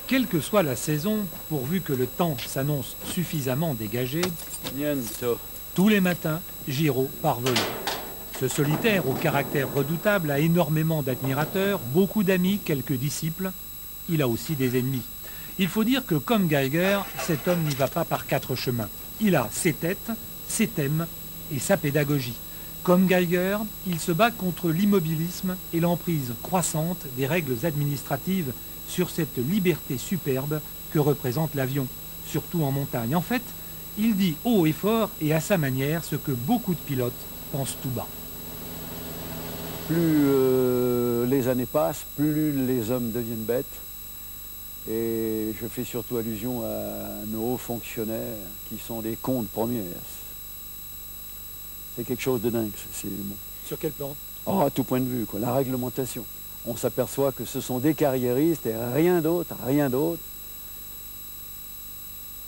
Quelle que soit la saison, pourvu que le temps s'annonce suffisamment dégagé, Niente. tous les matins, Giraud part voler. Ce solitaire au caractère redoutable a énormément d'admirateurs, beaucoup d'amis, quelques disciples. Il a aussi des ennemis. Il faut dire que comme Geiger, cet homme n'y va pas par quatre chemins. Il a ses têtes, ses thèmes et sa pédagogie. Comme Geiger, il se bat contre l'immobilisme et l'emprise croissante des règles administratives sur cette liberté superbe que représente l'avion, surtout en montagne. En fait, il dit haut et fort et à sa manière ce que beaucoup de pilotes pensent tout bas. Plus les années passent, plus les hommes deviennent bêtes. Et je fais surtout allusion à nos hauts fonctionnaires qui sont des cons de première. C'est quelque chose de dingue. Bon. Sur quel plan? Oh, à tout point de vue, quoi. La réglementation. On s'aperçoit que ce sont des carriéristes et rien d'autre, rien d'autre.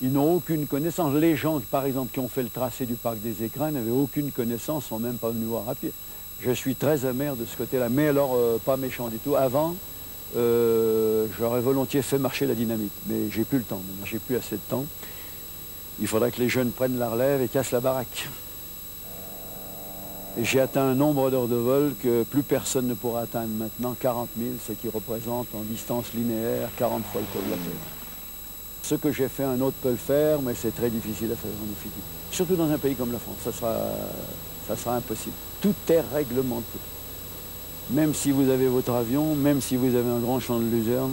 Ils n'ont aucune connaissance. Les gens, par exemple, qui ont fait le tracé du parc des Écrins n'avaient aucune connaissance, sont même pas venus voir à pied. Je suis très amer de ce côté-là, mais alors pas méchant du tout. Avant, j'aurais volontiers fait marcher la dynamite, mais j'ai plus le temps maintenant, j'ai plus assez de temps. Il faudrait que les jeunes prennent la relève et cassent la baraque. Et j'ai atteint un nombre d'heures de vol que plus personne ne pourra atteindre maintenant, 40 000, ce qui représente en distance linéaire 40 fois le tour de la Terre. Ce que j'ai fait, un autre peut le faire, mais c'est très difficile à faire en définitive. Surtout dans un pays comme la France, ça sera impossible. Tout est réglementé. Même si vous avez votre avion, même si vous avez un grand champ de luzerne,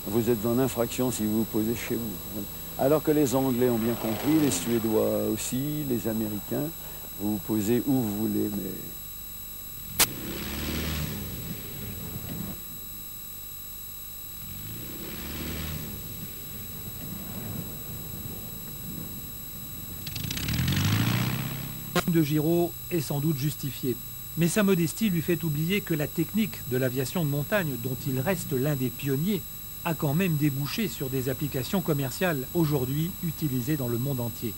vous êtes en infraction si vous vous posez chez vous. Alors que les Anglais ont bien compris, les Suédois aussi, les Américains, vous vous posez où vous voulez, mais... De Giraud est sans doute justifié. Mais sa modestie lui fait oublier que la technique de l'aviation de montagne, dont il reste l'un des pionniers, a quand même débouché sur des applications commerciales aujourd'hui utilisées dans le monde entier.